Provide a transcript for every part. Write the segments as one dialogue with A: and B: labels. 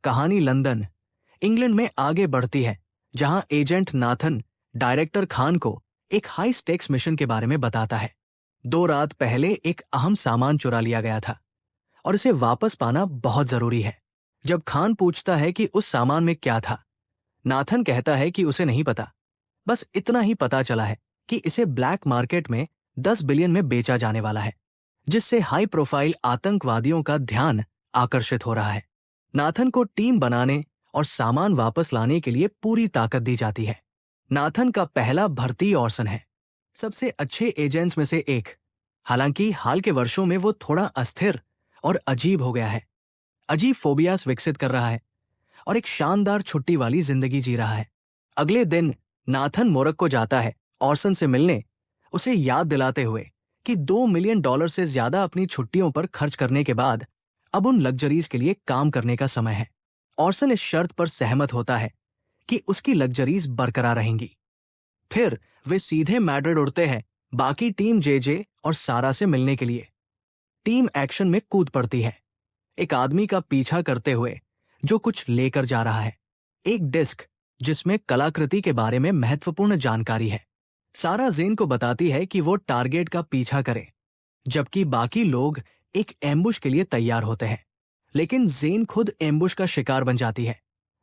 A: कहानी London, England में आगे बढ़ती है, जहां एजेंट नाथन डायरेक्टर खान को एक हाई स्टेक्स मिशन के बारे में बताता है। 2 रात पहले एक अहम सामान चुरा लिया गया था और इसे वापस पाना बहुत जरूरी है। जब खान पूछता है कि उस सामान में क्या था, नाथन कहता है कि उसे नहीं पता, बस इतना ही पता चला है कि इसे ब्लैक मार्केट में 10 बिलियन में बेचा जाने वाला है, जिससे हाई प्रोफाइल आतंकवादियों का ध्यान आकर्षित हो रहा है। नाथन को टीम बनाने और सामान वापस लाने के लिए पूरी ताकत दी जाती है। नाथन का पहला भर्ती ऑर्सन है, सबसे अच्छे एजेंट्स में से एक। हालांकि हाल के वर्षों में वो थोड़ा अस्थिर और अजीब हो गया है, अजीब फोबियास विकसित कर रहा है और एक शानदार छुट्टी वाली जिंदगी जी रहा है। अगले दिन नाथन मोरक्को जाता है ऑर्सन से मिलने, उसे याद दिलाते हुए कि $2 मिलियन से ज्यादा अपनी छुट्टियों पर खर्च करने के बाद अब उन लग्जरीज के लिए काम करने का समय है। ऑर्सन इस शर्त पर सहमत होता है कि उसकी लग्जरीज बरकरार रहेंगी। फिर वे सीधे मैड्रिड उड़ते हैं बाकी टीम जेजे और सारा से मिलने के लिए। टीम एक्शन में कूद पड़ती है, एक आदमी का पीछा करते हुए जो कुछ लेकर जा रहा है, एक डिस्क जिसमें कलाकृति के बारे में महत्वपूर्ण जानकारी है। सारा जेन को बताती है कि वो टारगेट का पीछा करे, जबकि बाकी लोग एक एम्बुश के लिए तैयार होते हैं। लेकिन जेन खुद एम्बुश का शिकार बन जाती है,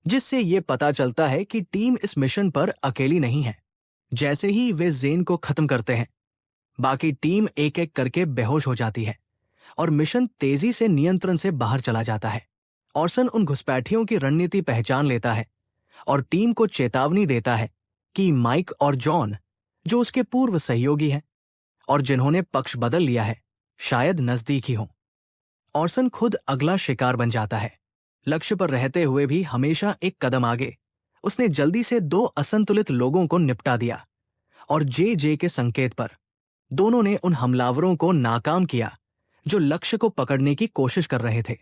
A: जिससे ये पता चलता है कि टीम इस मिशन पर अकेली नहीं है। जैसे ही वे जेन को खत्म करते हैं, बाकी टीम एक एक करके बेहोश हो जाती है और मिशन तेजी से नियंत्रण से बाहर चला जाता है। ऑर्सन उन घुसपैठियों की रणनीति पहचान लेता है और टीम को चेतावनी देता है कि माइक और जॉन, जो उसके पूर्व सहयोगी हैं और जिन्होंने पक्ष बदल लिया है, शायद नजदीक ही हों। ऑर्सन खुद अगला शिकार बन जाता है, लक्ष्य पर रहते हुए भी हमेशा एक कदम आगे। उसने जल्दी से 2 असंतुलित लोगों को निपटा दिया और जे के संकेत पर दोनों ने उन हमलावरों को नाकाम किया जो लक्ष्य को पकड़ने की कोशिश कर रहे थे।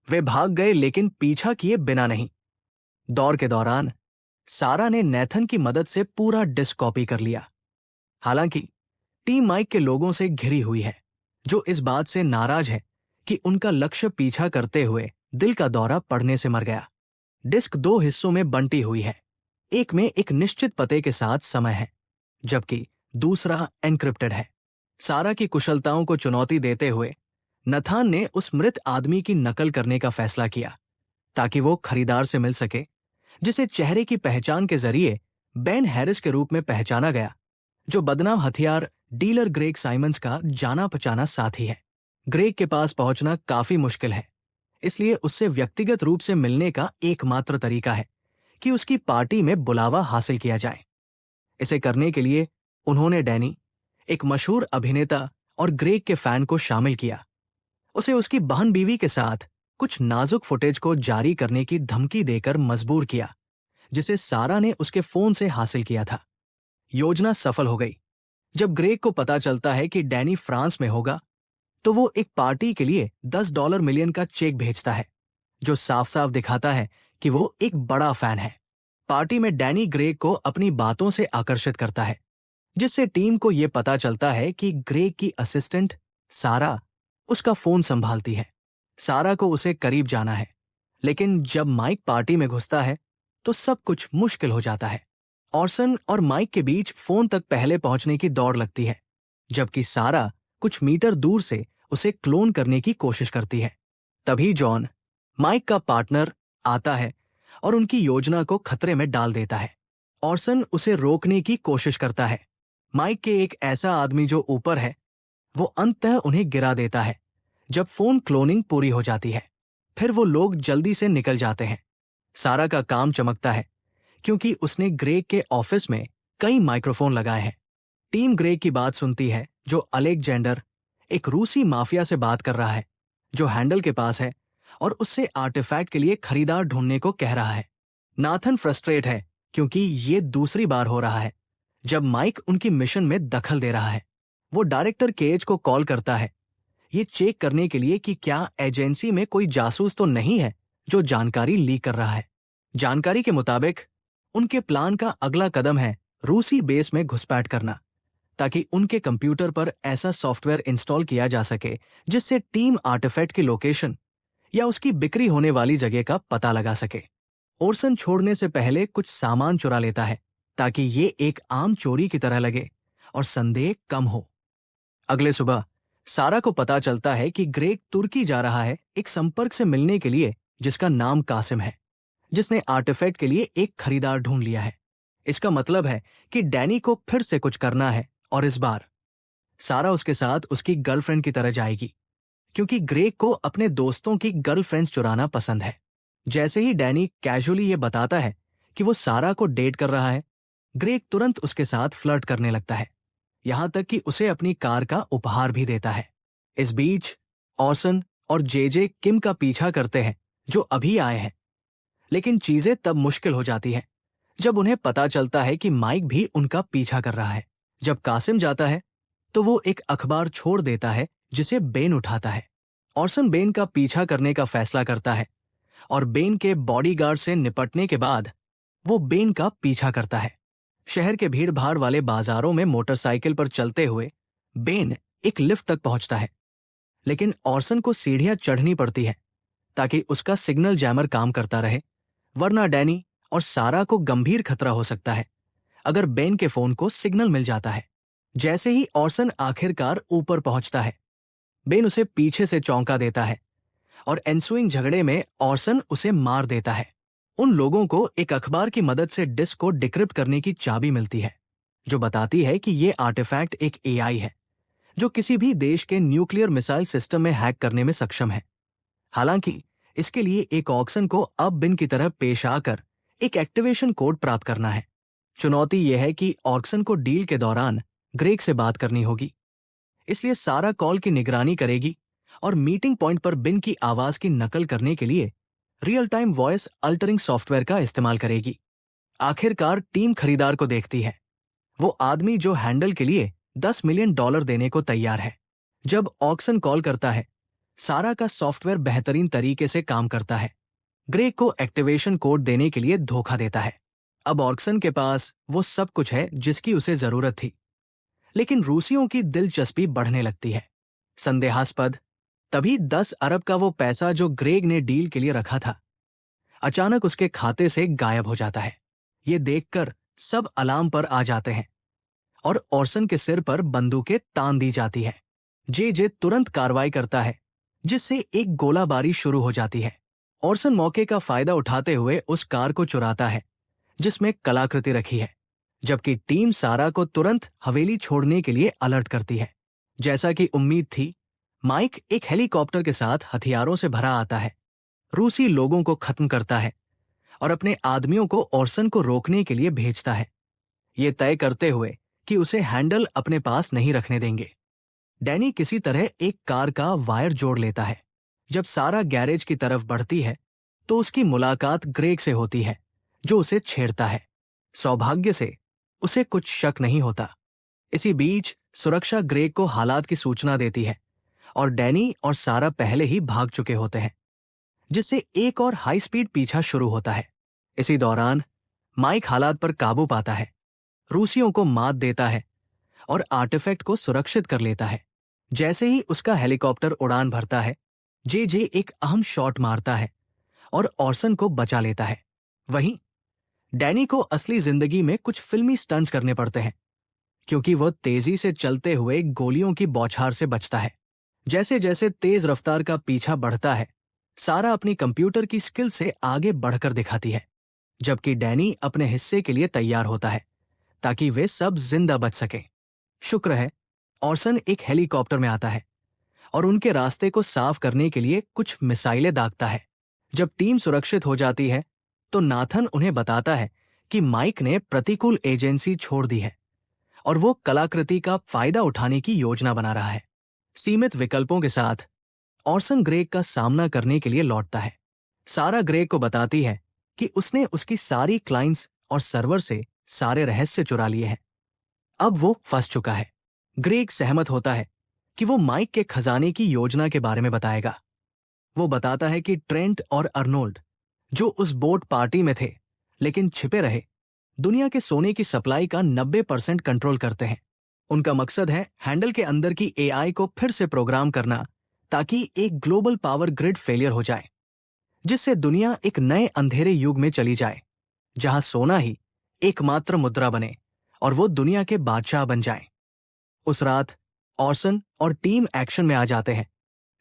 A: वे भाग गए, लेकिन पीछा किए बिना नहीं। दौड़ के दौरान सारा ने नेथन की मदद से पूरा डिस्क कॉपी कर लिया। हालांकि टीम माइक के लोगों से घिरी हुई है, जो इस बात से नाराज है कि उनका लक्ष्य पीछा करते हुए दिल का दौरा पड़ने से मर गया। डिस्क 2 हिस्सों में बंटी हुई है, एक में एक निश्चित पते के साथ समय है, जबकि दूसरा एन्क्रिप्टेड है। सारा की कुशलताओं को चुनौती देते हुए नथान ने उस मृत आदमी की नकल करने का फैसला किया ताकि वो खरीदार से मिल सके, जिसे चेहरे की पहचान के जरिए बेन हैरिस के रूप में पहचाना गया, जो बदनाम हथियार डीलर ग्रेग साइमंस का जाना पहचाना साथी है। ग्रेग के पास पहुंचना काफी मुश्किल है, इसलिए उससे व्यक्तिगत रूप से मिलने का एकमात्र तरीका है कि उसकी पार्टी में बुलावा हासिल किया जाए। इसे करने के लिए उन्होंने डैनी, एक मशहूर अभिनेता और ग्रेग के फैन को शामिल किया। उसे उसकी बहन बीवी के साथ कुछ नाजुक फुटेज को जारी करने की धमकी देकर मजबूर किया, जिसे सारा ने उसके फोन से हासिल किया था। योजना सफल हो गई। जब ग्रेग को पता चलता है कि डैनी फ्रांस में होगा, तो वो एक पार्टी के लिए $10 मिलियन का चेक भेजता है, जो साफ साफ दिखाता है कि वो एक बड़ा फैन है। पार्टी में डैनी ग्रेग को अपनी बातों से आकर्षित करता है, जिससे टीम को यह पता चलता है कि ग्रेग की असिस्टेंट सारा उसका फोन संभालती है। सारा को उसे करीब जाना है, लेकिन जब माइक पार्टी में घुसता है तो सब कुछ मुश्किल हो जाता है। ऑर्सन और माइक के बीच फोन तक पहले पहुंचने की दौड़ लगती है, जबकि सारा कुछ मीटर दूर से उसे क्लोन करने की कोशिश करती है। तभी जॉन, माइक का पार्टनर, आता है और उनकी योजना को खतरे में डाल देता है। ऑर्सन उसे रोकने की कोशिश करता है। माइक के एक ऐसा आदमी जो ऊपर है, वो अंततः उन्हें गिरा देता है जब फोन क्लोनिंग पूरी हो जाती है। फिर वो लोग जल्दी से निकल जाते हैं। सारा का काम चमकता है क्योंकि उसने ग्रेग के ऑफिस में कई माइक्रोफोन लगाए हैं। टीम ग्रेग की बात सुनती है, जो अलेक्जेंडर, एक रूसी माफिया से बात कर रहा है, जो हैंडल के पास है और उससे आर्टिफैक्ट के लिए खरीदार ढूंढने को कह रहा है। नाथन फ्रस्ट्रेट है क्योंकि ये दूसरी बार हो रहा है जब माइक उनकी मिशन में दखल दे रहा है। वो डायरेक्टर केज को कॉल करता है, ये चेक करने के लिए कि क्या एजेंसी में कोई जासूस तो नहीं है जो जानकारी लीक कर रहा है। जानकारी के मुताबिक उनके प्लान का अगला कदम है रूसी बेस में घुसपैठ करना, ताकि उनके कंप्यूटर पर ऐसा सॉफ्टवेयर इंस्टॉल किया जा सके जिससे टीम आर्टिफैक्ट की लोकेशन या उसकी बिक्री होने वाली जगह का पता लगा सके। ओरसन छोड़ने से पहले कुछ सामान चुरा लेता है ताकि ये एक आम चोरी की तरह लगे और संदेह कम हो। अगले सुबह सारा को पता चलता है कि ग्रेग तुर्की जा रहा है एक संपर्क से मिलने के लिए जिसका नाम कासिम है, जिसने आर्टिफैक्ट के लिए एक खरीदार ढूंढ लिया है। इसका मतलब है कि डैनी को फिर से कुछ करना है और इस बार सारा उसके साथ उसकी गर्लफ्रेंड की तरह जाएगी, क्योंकि ग्रेग को अपने दोस्तों की गर्लफ्रेंड्स चुराना पसंद है। जैसे ही डैनी कैजुअली ये बताता है कि वो सारा को डेट कर रहा है, ग्रेग तुरंत उसके साथ फ्लर्ट करने लगता है, यहां तक कि उसे अपनी कार का उपहार भी देता है। इस बीच ऑर्सन और जेजे किम का पीछा करते हैं जो अभी आए हैं, लेकिन चीजें तब मुश्किल हो जाती हैं जब उन्हें पता चलता है कि माइक भी उनका पीछा कर रहा है। जब कासिम जाता है तो वो एक अखबार छोड़ देता है जिसे बेन उठाता है। ऑर्सन बेन का पीछा करने का फैसला करता है और बेन के बॉडीगार्ड से निपटने के बाद वो बेन का पीछा करता है। शहर के भीड़-भाड़ वाले बाजारों में मोटरसाइकिल पर चलते हुए बेन एक लिफ्ट तक पहुंचता है, लेकिन ऑर्सन को सीढ़ियां चढ़नी पड़ती है ताकि उसका सिग्नल जैमर काम करता रहे, वरना डैनी और सारा को गंभीर खतरा हो सकता है अगर बेन के फोन को सिग्नल मिल जाता है। जैसे ही ऑर्सन आखिरकार ऊपर पहुंचता है, बेन उसे पीछे से चौंका देता है और एंसुइंग झगड़े में ऑर्सन उसे मार देता है। उन लोगों को एक अखबार की मदद से डिस्क को डिक्रिप्ट करने की चाबी मिलती है, जो बताती है कि ये आर्टिफैक्ट एक एआई है जो किसी भी देश के न्यूक्लियर मिसाइल सिस्टम में हैक करने में सक्षम है। हालांकि इसके लिए एक ऑक्सन को अब बिन की तरह पेश आकर एक एक्टिवेशन कोड प्राप्त करना है। चुनौती यह है कि ऑक्सन को डील के दौरान ग्रेग से बात करनी होगी, इसलिए सारा कॉल की निगरानी करेगी और मीटिंग पॉइंट पर बिन की आवाज की नकल करने के लिए real time voice altering software का इस्तेमाल करेगी। आखिरकार टीम खरीदार को देखती है, वो आदमी जो हैंडल के लिए $10 मिलियन देने को तैयार है। जब ऑक्सन कॉल करता है, सारा का सॉफ्टवेयर बेहतरीन तरीके से काम करता है, ग्रेग को एक्टिवेशन कोड देने के लिए धोखा देता है। अब ऑक्सन के पास वो सब कुछ है जिसकी उसे जरूरत थी, लेकिन रूसियों की दिलचस्पी बढ़ने लगती है। संदेहास्पद तभी 10 अरब का वो पैसा जो ग्रेग ने डील के लिए रखा था, अचानक उसके खाते से गायब हो जाता है। ये देखकर सब अलार्म पर आ जाते हैं और ऑर्सन के सिर पर बंदूकें तान दी जाती है। जे तुरंत कार्रवाई करता है, जिससे एक गोलाबारी शुरू हो जाती है। ऑर्सन मौके का फायदा उठाते हुए उस कार को चुराता है जिसमें कलाकृति रखी है, जबकि टीम सारा को तुरंत हवेली छोड़ने के लिए अलर्ट करती है। जैसा कि उम्मीद थी, माइक एक हेलीकॉप्टर के साथ हथियारों से भरा आता है, रूसी लोगों को खत्म करता है और अपने आदमियों को ऑर्सन को रोकने के लिए भेजता है, ये तय करते हुए कि उसे हैंडल अपने पास नहीं रखने देंगे। डैनी किसी तरह एक कार का वायर जोड़ लेता है। जब सारा गैरेज की तरफ बढ़ती है तो उसकी मुलाकात ग्रेग से होती है, जो उसे छेड़ता है। सौभाग्य से उसे कुछ शक नहीं होता। इसी बीच सुरक्षा ग्रेग को हालात की सूचना देती है और डैनी और सारा पहले ही भाग चुके होते हैं, जिससे एक और हाई स्पीड पीछा शुरू होता है। इसी दौरान माइक हालात पर काबू पाता है, रूसियों को मात देता है और आर्टिफैक्ट को सुरक्षित कर लेता है। जैसे ही उसका हेलीकॉप्टर उड़ान भरता है, जे एक अहम शॉट मारता है और ऑर्सन को बचा लेता है। वहीं डैनी को असली जिंदगी में कुछ फिल्मी स्टंट्स करने पड़ते हैं, क्योंकि वह तेजी से चलते हुए गोलियों की बौछार से बचता है। जैसे जैसे तेज रफ्तार का पीछा बढ़ता है, सारा अपनी कंप्यूटर की स्किल से आगे बढ़कर दिखाती है, जबकि डैनी अपने हिस्से के लिए तैयार होता है ताकि वे सब जिंदा बच सकें। शुक्र है, ऑर्सन एक हेलीकॉप्टर में आता है और उनके रास्ते को साफ करने के लिए कुछ मिसाइलें दागता है। जब टीम सुरक्षित हो जाती है तो नाथन उन्हें बताता है कि माइक ने प्रतिकूल एजेंसी छोड़ दी है और वो कलाकृति का फायदा उठाने की योजना बना रहा है। सीमित विकल्पों के साथ ऑर्सन ग्रेग का सामना करने के लिए लौटता है। सारा ग्रेग को बताती है कि उसने उसकी सारी क्लाइंट्स और सर्वर से सारे रहस्य चुरा लिए हैं। अब वो फंस चुका है। ग्रेग सहमत होता है कि वो माइक के खजाने की योजना के बारे में बताएगा। वो बताता है कि ट्रेंट और अर्नोल्ड, जो उस बोट पार्टी में थे लेकिन छिपे रहे, दुनिया के सोने की सप्लाई का 90% कंट्रोल करते हैं। उनका मकसद है हैंडल के अंदर की एआई को फिर से प्रोग्राम करना ताकि एक ग्लोबल पावर ग्रिड फेलियर हो जाए, जिससे दुनिया एक नए अंधेरे युग में चली जाए जहां सोना ही एकमात्र मुद्रा बने और वो दुनिया के बादशाह बन जाए। उस रात ऑर्सन और टीम एक्शन में आ जाते हैं,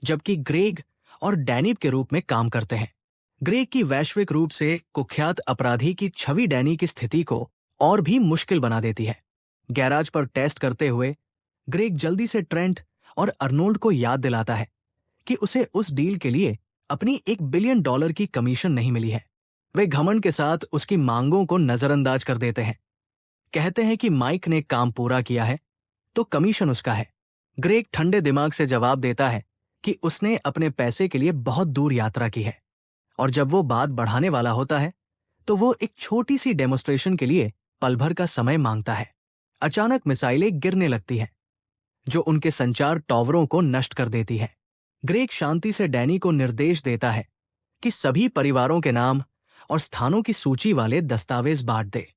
A: जबकि ग्रेग और डैनी के रूप में काम करते हैं। ग्रेग की वैश्विक रूप से कुख्यात अपराधी की छवि डैनी की स्थिति को और भी मुश्किल बना देती है। गैराज पर टेस्ट करते हुए ग्रेग जल्दी से ट्रेंट और अर्नोल्ड को याद दिलाता है कि उसे उस डील के लिए अपनी $1 बिलियन की कमीशन नहीं मिली है। वे घमंड के साथ उसकी मांगों को नजरअंदाज कर देते हैं, कहते हैं कि माइक ने काम पूरा किया है तो कमीशन उसका है। ग्रेग ठंडे दिमाग से जवाब देता है कि उसने अपने पैसे के लिए बहुत दूर यात्रा की है, और जब वो बात बढ़ाने वाला होता है तो वो एक छोटी सी डेमोस्ट्रेशन के लिए पल भर का समय मांगता है। अचानक मिसाइलें गिरने लगती हैं, जो उनके संचार टावरों को नष्ट कर देती है। ग्रेग शांति से डैनी को निर्देश देता है कि सभी परिवारों के नाम और स्थानों की सूची वाले दस्तावेज बांट दे।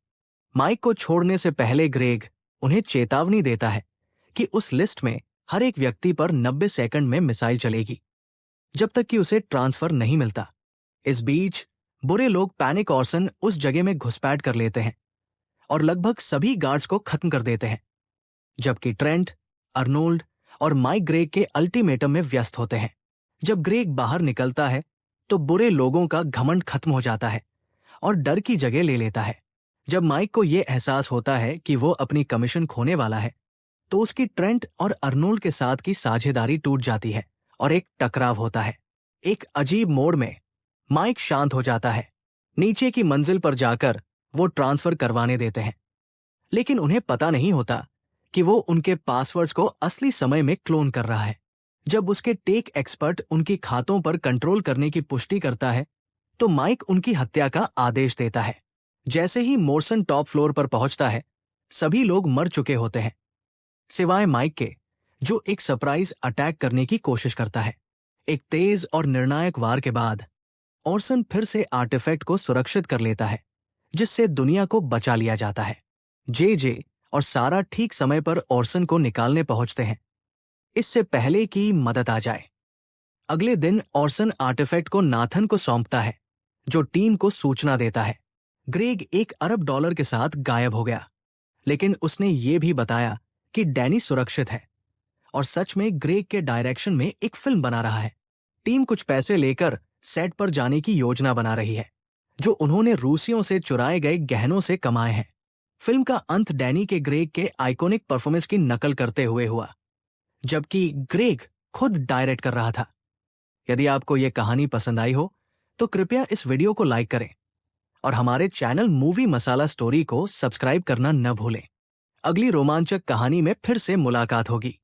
A: माइक को छोड़ने से पहले ग्रेग उन्हें चेतावनी देता है कि उस लिस्ट में हर एक व्यक्ति पर 90 सेकंड में मिसाइल चलेगी, जब तक कि उसे ट्रांसफर नहीं मिलता। इस बीच बुरे लोग पैनिक ऑर्सन उस जगह में घुसपैठ कर लेते हैं और लगभग सभी गार्ड्स को खत्म कर देते हैं, जबकि ट्रेंट, अर्नोल्ड और माइक ग्रेग के अल्टीमेटम में व्यस्त होते हैं। जब ग्रेग बाहर निकलता है तो बुरे लोगों का घमंड खत्म हो जाता है और डर की जगह ले लेता है। जब माइक को यह एहसास होता है कि वो अपनी कमीशन खोने वाला है, तो उसकी ट्रेंट और अर्नोल्ड के साथ की साझेदारी टूट जाती है और एक टकराव होता है। एक अजीब मोड़ में माइक शांत हो जाता है। नीचे की मंजिल पर जाकर वो ट्रांसफर करवाने देते हैं, लेकिन उन्हें पता नहीं होता कि वो उनके पासवर्ड्स को असली समय में क्लोन कर रहा है। जब उसके टेक एक्सपर्ट उनकी खातों पर कंट्रोल करने की पुष्टि करता है, तो माइक उनकी हत्या का आदेश देता है। जैसे ही मोर्सन टॉप फ्लोर पर पहुंचता है, सभी लोग मर चुके होते हैं, सिवाय माइक के, जो एक सरप्राइज अटैक करने की कोशिश करता है। एक तेज और निर्णायक वार के बाद ऑर्सन फिर से आर्टिफैक्ट को सुरक्षित कर लेता है, जिससे दुनिया को बचा लिया जाता है। जे और सारा ठीक समय पर ऑर्सन को निकालने पहुंचते हैं, इससे पहले कि मदद आ जाए। अगले दिन ऑर्सन आर्टिफैक्ट को नाथन को सौंपता है, जो टीम को सूचना देता है। ग्रेग $1 अरब के साथ गायब हो गया, लेकिन उसने ये भी बताया कि डैनी सुरक्षित है और सच में ग्रेग के डायरेक्शन में एक फिल्म बना रहा है। टीम कुछ पैसे लेकर सेट पर जाने की योजना बना रही है, जो उन्होंने रूसियों से चुराए गए गहनों से कमाए हैं। फिल्म का अंत डैनी के ग्रेग के आइकॉनिक परफॉर्मेंस की नकल करते हुए हुआ, जबकि ग्रेग खुद डायरेक्ट कर रहा था। यदि आपको ये कहानी पसंद आई हो तो कृपया इस वीडियो को लाइक करें और हमारे चैनल मूवी मसाला स्टोरी को सब्सक्राइब करना न भूलें। अगली रोमांचक कहानी में फिर से मुलाकात होगी।